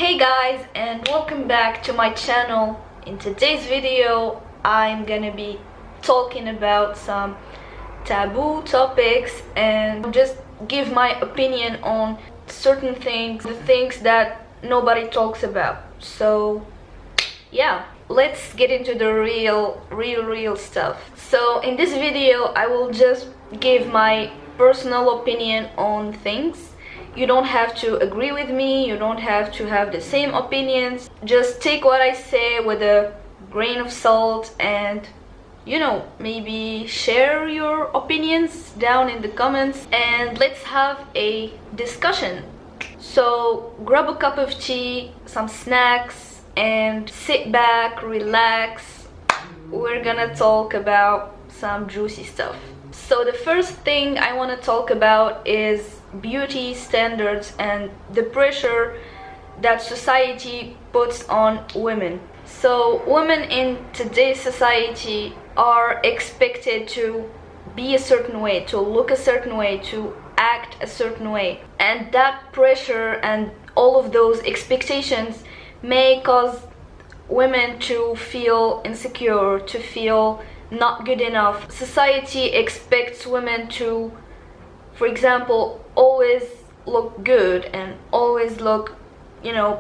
Hey guys, and welcome back to my channel. In today's video I'm gonna be talking about some taboo topics and just give my opinion on certain things, the things that nobody talks about. So yeah, let's get into the real stuff. So in this video I will just give my personal opinion on things. You don't have to agree with me, you don't have to have the same opinions. Just take what I say with a grain of salt and, maybe share your opinions down in the comments and let's have a discussion. So grab a cup of tea, some snacks, and sit back, relax. We're gonna talk about some juicy stuff. So the first thing I want to talk about is beauty standards and the pressure that society puts on women. So women in today's society are expected to be a certain way, to look a certain way, to act a certain way. And that pressure and all of those expectations may cause women to feel insecure, to feel not good enough. Society expects women to, for example, always look good and always look,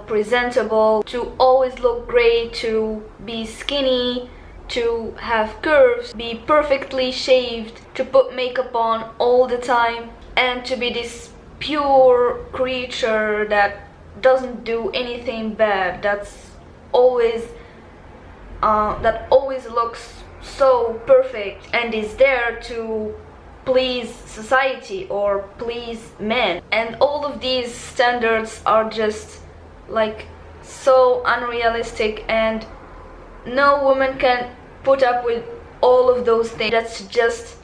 presentable, to always look great, to be skinny, to have curves, be perfectly shaved, to put makeup on all the time, and to be this pure creature that doesn't do anything bad, that always looks so perfect and is there to please society or please men. And all of these standards are just like so unrealistic, and no woman can put up with all of those things. That's just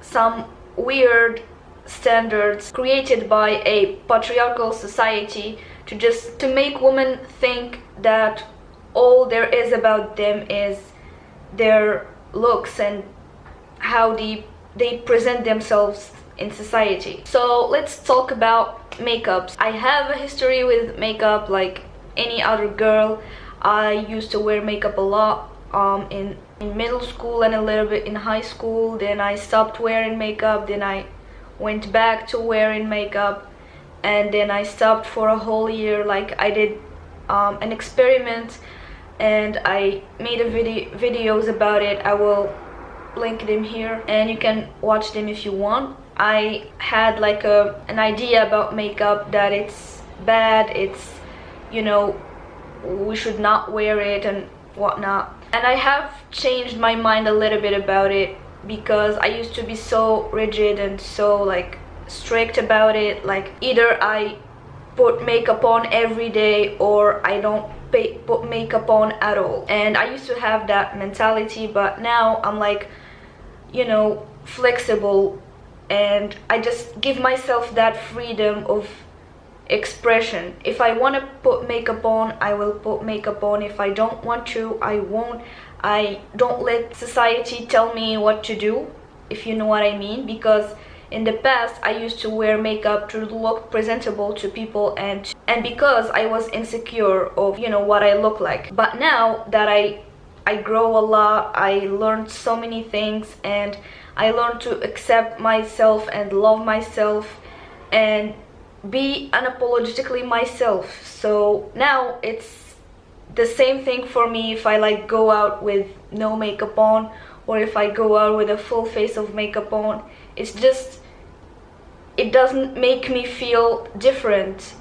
some weird standards created by a patriarchal society to make women think that all there is about them is their looks and how they present themselves in society. So let's talk about makeups. I have a history with makeup like any other girl. I used to wear makeup a lot in middle school and a little bit in high school. Then I stopped wearing makeup, then I went back to wearing makeup, and then I stopped for a whole year. Like I did an experiment and I made videos about it. I will link them here and you can watch them if you want. I had like an idea about makeup, that it's bad, it's, we should not wear it and whatnot. And I have changed my mind a little bit about it, because I used to be so rigid and so like strict about it. Like either I put makeup on every day or I don't put makeup on at all. And I used to have that mentality, but now I'm like, flexible, and I just give myself that freedom of expression. If I want to put makeup on, I will put makeup on. If I don't want to, I won't. I don't let society tell me what to do, if you know what I mean, because in the past I used to wear makeup to look presentable to people and because I was insecure of what I look like. But now that I grow a lot, I learned so many things, and I learned to accept myself and love myself and be unapologetically myself. So now it's the same thing for me if I like go out with no makeup on or if I go out with a full face of makeup on. It's just, it doesn't make me feel different,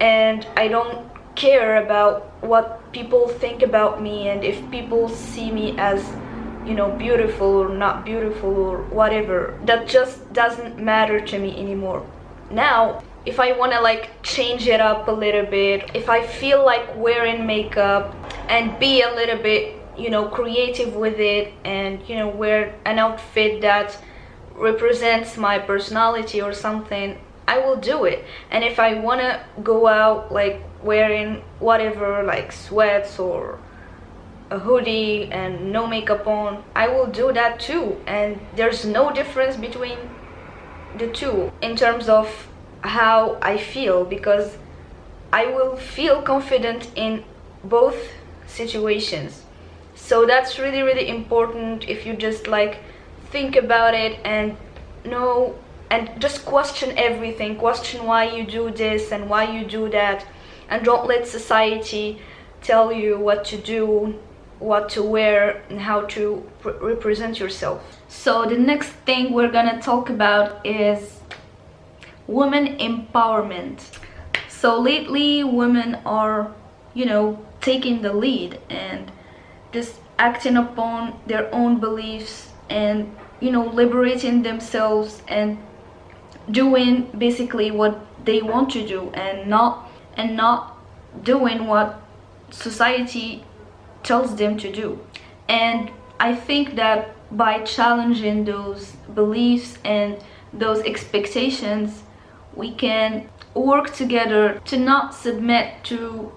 and I don't care about what people think about me, and if people see me as beautiful or not beautiful or whatever. That just doesn't matter to me anymore. Now if I want to like change it up a little bit, if I feel like wearing makeup and be a little bit creative with it, and wear an outfit that represents my personality or something, I will do it. And if I want to go out like wearing whatever, like sweats or a hoodie and no makeup on, I will do that too. And there's no difference between the two in terms of how I feel, because I will feel confident in both situations. So that's really, really important. If you just like think about it and know and just question everything, question why you do this and why you do that, and don't let society tell you what to do, what to wear, and how to represent yourself. So the next thing we're gonna talk about is women empowerment. So lately women are, taking the lead and just acting upon their own beliefs and, liberating themselves and doing basically what they want to do, and not doing what society tells them to do. And I think that by challenging those beliefs and those expectations, we can work together to not submit to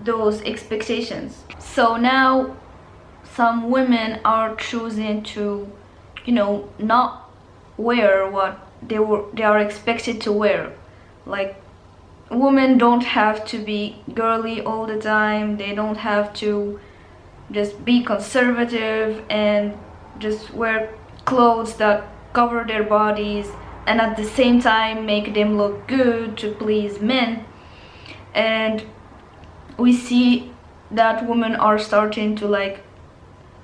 those expectations. So now some women are choosing to, not wear what they are expected to wear. Like, women don't have to be girly all the time. They don't have to just be conservative and just wear clothes that cover their bodies and at the same time make them look good to please men. And we see that women are starting to like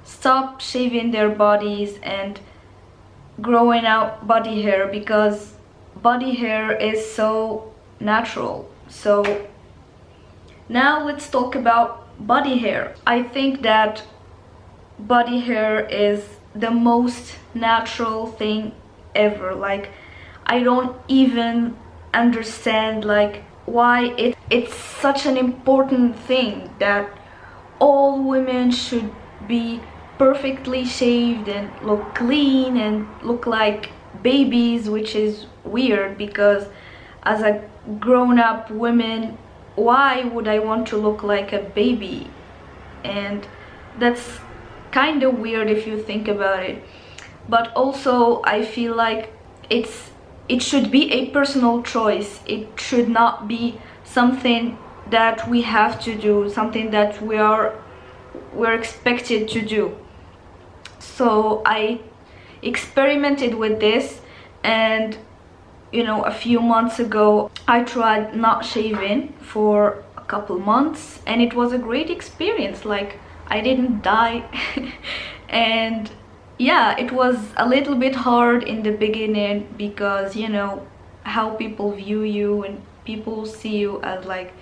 stop shaving their bodies and growing out body hair, because body hair is so natural. So now let's talk about body hair. I think that body hair is the most natural thing ever. Like, I don't even understand like why it's such an important thing that all women should be perfectly shaved and look clean and look like babies, which is weird, because as a grown-up woman, why would I want to look like a baby? And that's kind of weird if you think about it. But also I feel like it should be a personal choice. It should not be something that we have to do, something that we're expected to do. So I experimented with this, and a few months ago I tried not shaving for a couple months, and it was a great experience. Like, I didn't die. And yeah, it was a little bit hard in the beginning, because how people view you, and people see you as like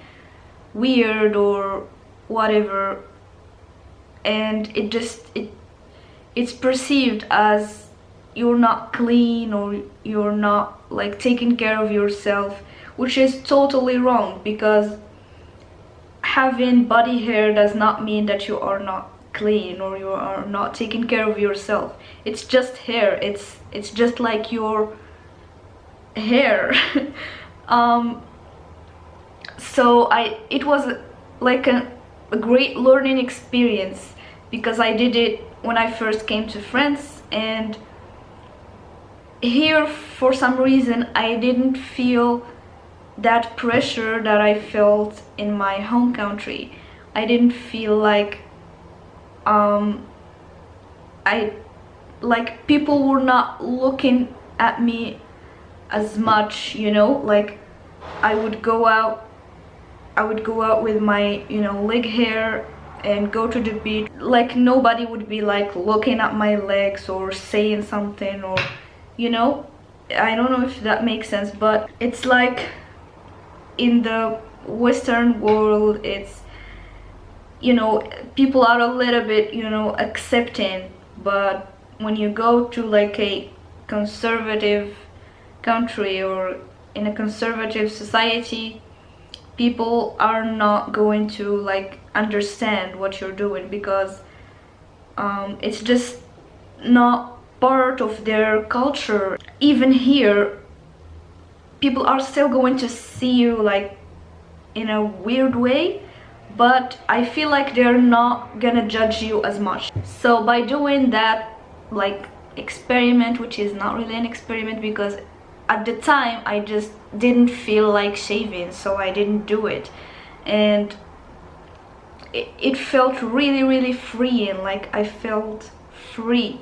weird or whatever, and it's perceived as you're not clean or you're not like taking care of yourself, which is totally wrong, because having body hair does not mean that you are not clean or you are not taking care of yourself. It's just hair. It's just like your hair. So it was like a great learning experience, because I did it when I first came to France, and here for some reason I didn't feel that pressure that I felt in my home country. I didn't feel like people were not looking at me as much, like I would go out with my leg hair and go to the beach. Like, nobody would be like looking at my legs or saying something, or I don't know if that makes sense, but it's like in the Western world, it's people are a little bit accepting, but when you go to like a conservative country or in a conservative society, people are not going to like understand what you're doing, because it's just not part of their culture. Even here, people are still going to see you like in a weird way, but I feel like they're not gonna judge you as much. So by doing that like experiment, which is not really an experiment because at the time I just didn't feel like shaving, so I didn't do it. And it felt really, really freeing. Like, I felt free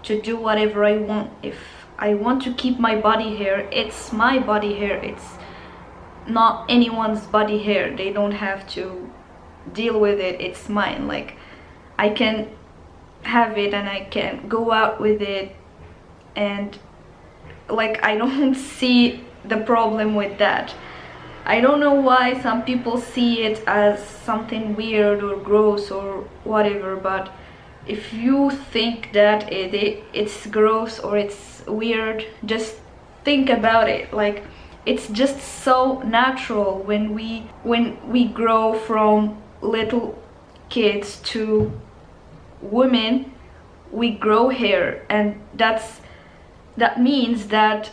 to do whatever I want. If I want to keep my body hair, it's my body hair, it's not anyone's body hair. They don't have to deal with it, it's mine. Like, I can have it and I can go out with it, and like, I don't see the problem with that. I don't know why some people see it as something weird or gross or whatever, but if you think that it's gross or it's weird, just think about it. Like, it's just so natural. When we grow from little kids to women, we grow hair, and that means that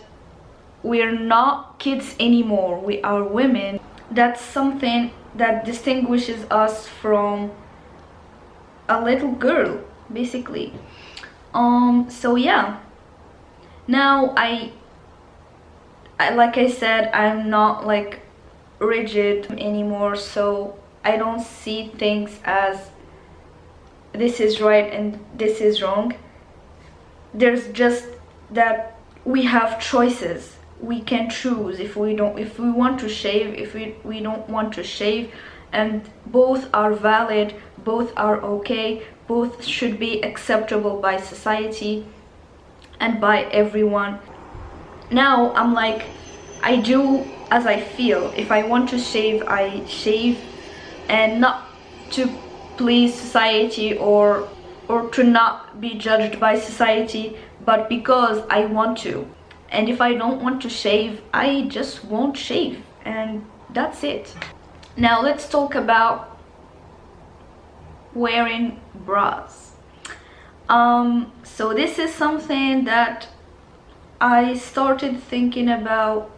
we're not kids anymore, we are women. That's something that distinguishes us from a little girl, basically. So yeah, now I like I said, I'm not like rigid anymore, so I don't see things as this is right and this is wrong. There's just that we have choices. We can choose if we want to shave, if we don't want to shave, and both are valid, both are okay, both should be acceptable by society and by everyone. Now I'm like, I do as I feel. If I want to shave, I shave, and not to please society or to not be judged by society, but because I want to. And if I don't want to shave, I just won't shave, and that's it. Now let's talk about wearing bras. So this is something that I started thinking about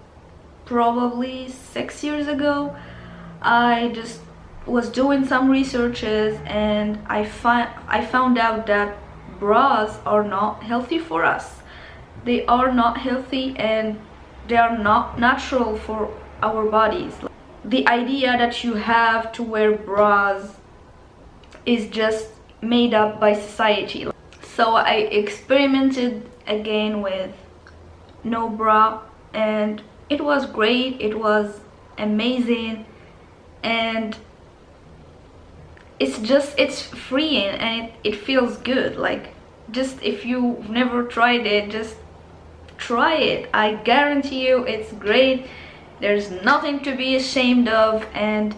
probably 6 years ago. I just was doing some researches, and I found out that bras are not healthy for us. They are not healthy, and they are not natural for our bodies. The idea that you have to wear bras is just made up by society. So I experimented again with no bra, and it was great, it was amazing, and it's freeing, and it feels good. Like, just if you've never tried it, just try it. I guarantee you it's great. There's nothing to be ashamed of. And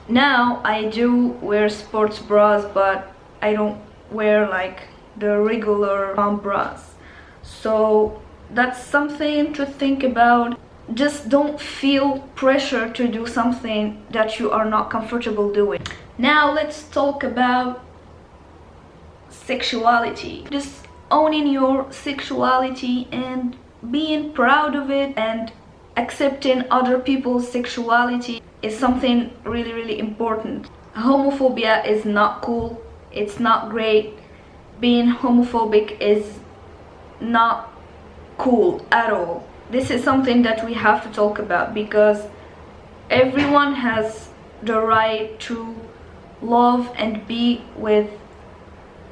now I do wear sports bras, but I don't wear like the regular bras. So that's something to think about. Just don't feel pressure to do something that you are not comfortable doing. Now let's talk about sexuality. Just owning your sexuality and being proud of it, and accepting other people's sexuality is something really, really important. Homophobia is not cool, it's not great. Being homophobic is not cool at all. This is something that we have to talk about, because everyone has the right to love and be with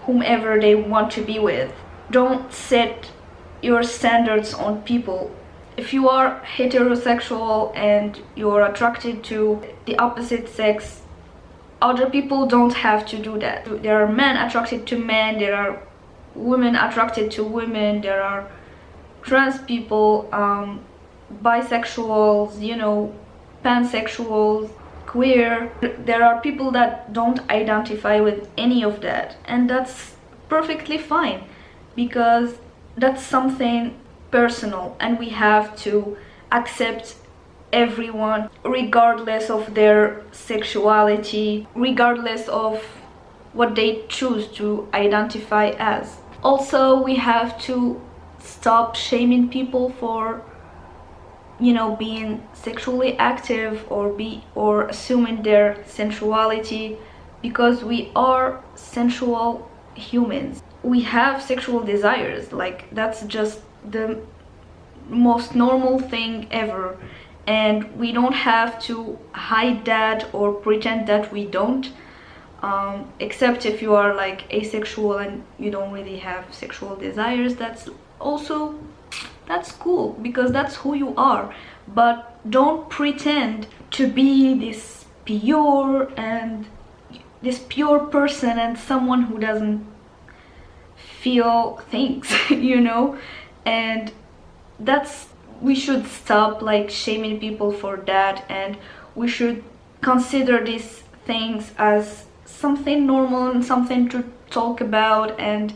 whomever they want to be with. Don't set your standards on people. If you are heterosexual and you're attracted to the opposite sex, other people don't have to do that. There are men attracted to men, there are women attracted to women, there are trans people, bisexuals, you know, pansexuals, queer. There are people that don't identify with any of that, and that's perfectly fine, because that's something personal, and we have to accept everyone regardless of their sexuality, regardless of what they choose to identify as. Also, we have to stop shaming people for, you know, being sexually active or assuming their sensuality, because we are sensual humans. We have sexual desires. Like, that's just the most normal thing ever, and we don't have to hide that or pretend that we don't, except if you are like asexual and you don't really have sexual desires. That's cool, because that's who you are. But don't pretend to be this pure person and someone who doesn't feel things, you know. And we should stop like shaming people for that, and we should consider these things as something normal and something to talk about, and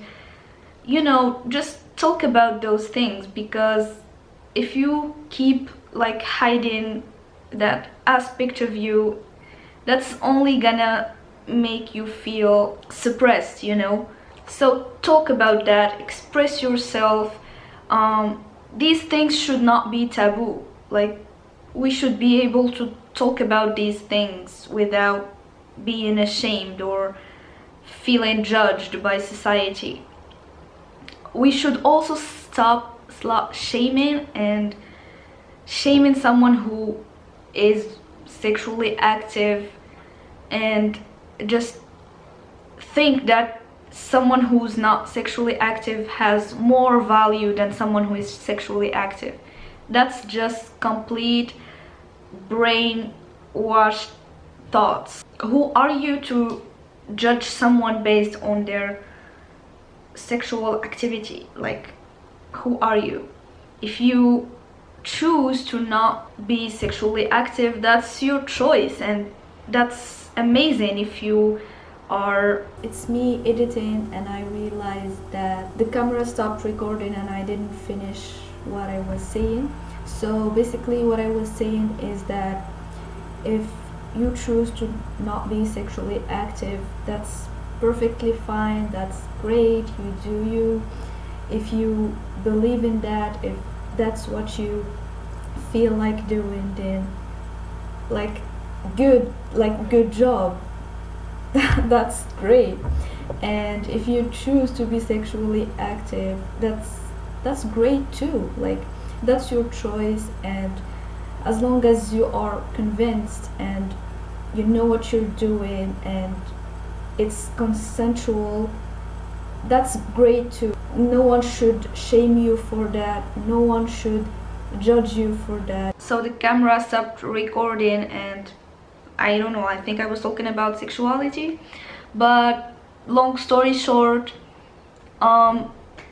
you know, just talk about those things. Because if you keep like hiding that aspect of you, that's only gonna make you feel suppressed, you know. So talk about that, express yourself. These things should not be taboo. Like, we should be able to talk about these things without being ashamed or feeling judged by society. We should also stop slut shaming and shaming someone who is sexually active, and just think that someone who's not sexually active has more value than someone who is sexually active. That's just complete brainwashed thoughts. Who are you to judge someone based on their sexual activity? Like, who are you? If you choose to not be sexually active, that's your choice, and that's amazing. If you are... It's me editing, and I realized that the camera stopped recording and I didn't finish what I was saying. So basically what I was saying is that if you choose to not be sexually active, that's perfectly fine, that's great, you do you. If you believe in that, if that's what you feel like doing, then good job. That's great. And if you choose to be sexually active, that's great too. Like, that's your choice, and as long as you are convinced and you know what you're doing and it's consensual, that's great too. No one should shame you for that, no one should judge you for that. So the camera stopped recording, and I don't know, I think I was talking about sexuality. But long story short,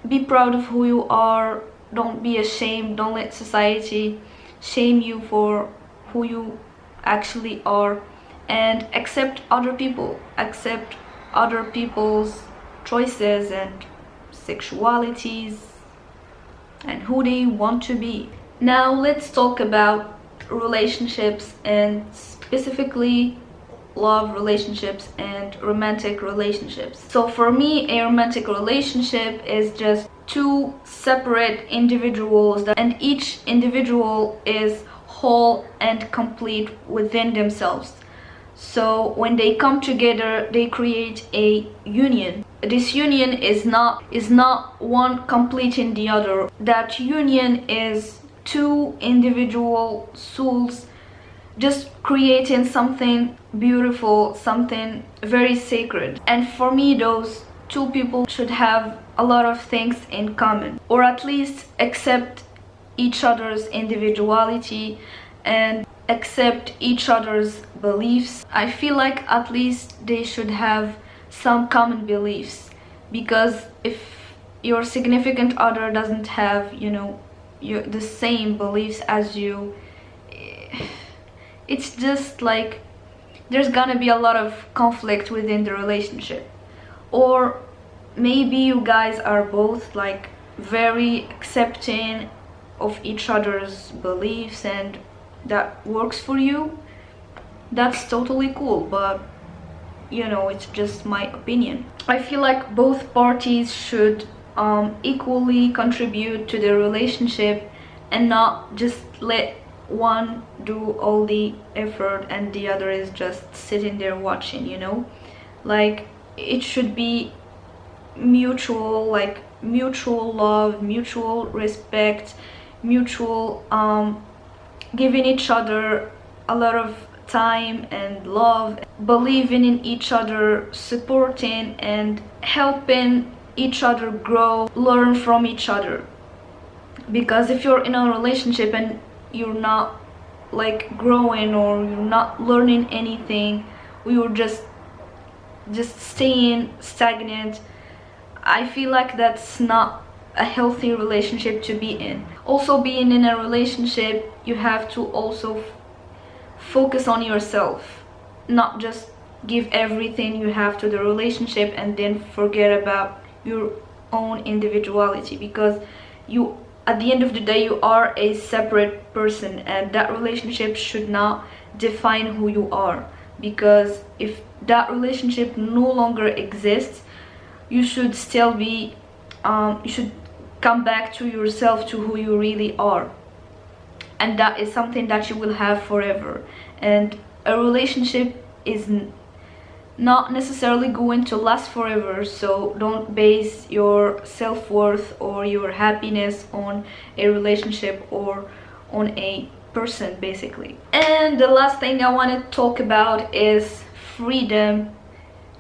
be proud of who you are. Don't be ashamed. Don't let society shame you for who you actually are, and accept other people. Accept other people's choices and sexualities and who they want to be. Now let's talk about relationships, and specifically love relationships and romantic relationships. So for me, a romantic relationship is just two separate individuals, and each individual is whole and complete within themselves. So when they come together, they create a union. This union is not one completing the other. That union is two individual souls just creating something beautiful, something very sacred. And for me, those two people should have a lot of things in common, or at least accept each other's individuality and accept each other's beliefs. I feel like at least they should have some common beliefs, because if your significant other doesn't have, you know, the same beliefs as you, it's just like there's gonna be a lot of conflict within the relationship. Or maybe you guys are both like very accepting of each other's beliefs and that works for you. That's totally cool, but you know, it's just my opinion. I feel like both parties should equally contribute to the relationship, and not just let one do all the effort and the other is just sitting there watching, you know. Like, it should be mutual, like mutual love, mutual respect, mutual, giving each other a lot of time and love, believing in each other, supporting and helping each other grow, learn from each other. Because if you're in a relationship and you're not like growing, or you're not learning anything, or you're just staying stagnant, I feel like that's not a healthy relationship to be in. Also, being in a relationship, you have to also focus on yourself, not just give everything you have to the relationship and then forget about your own individuality, because you, at the end of the day, you are a separate person, and that relationship should not define who you are. Because if that relationship no longer exists, you should still be you should come back to yourself, to who you really are, and that is something that you will have forever. And a relationship is not necessarily going to last forever, so don't base your self-worth or your happiness on a relationship or on a person, basically. And the last thing I want to talk about is freedom.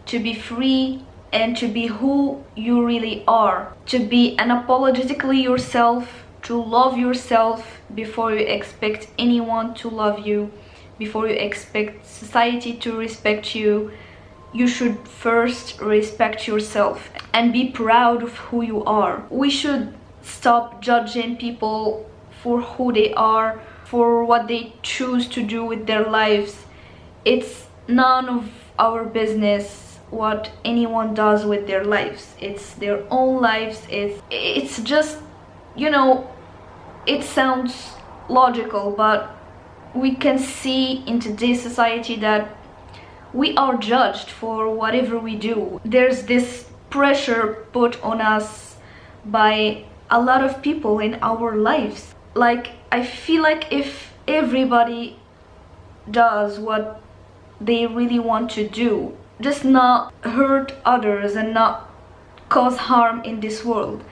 To be free and to be who you really are, to be unapologetically yourself, to love yourself before you expect anyone to love you, before you expect society to respect you. You should first respect yourself and be proud of who you are. We should stop judging people for who they are, for what they choose to do with their lives. It's none of our business what anyone does with their lives. It's their own lives. It's just, you know, it sounds logical, but we can see in today's society that we are judged for whatever we do. There's this pressure put on us by a lot of people in our lives. Like, I feel like if everybody does what they really want to do, just not hurt others and not cause harm in this world,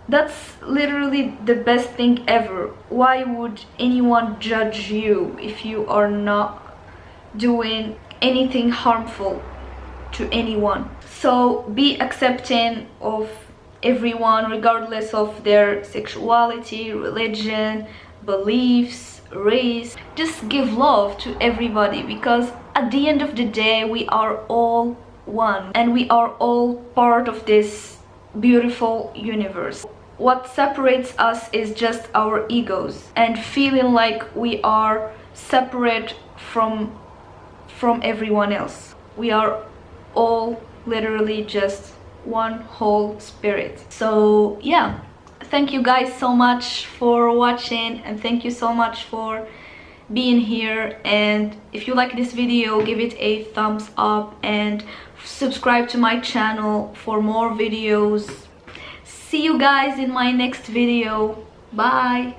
that's literally the best thing ever. Why would anyone judge you if you are not doing anything harmful to anyone? So be accepting of everyone, regardless of their sexuality, religion, beliefs, race. Just give love to everybody, because at the end of the day, we are all one and we are all part of this beautiful universe. What separates us is just our egos and feeling like we are separate from everyone else. We are all literally just one whole spirit. So yeah, thank you guys so much for watching, and thank you so much for being here. And if you like this video, give it a thumbs up and subscribe to my channel for more videos. See you guys in my next video. Bye.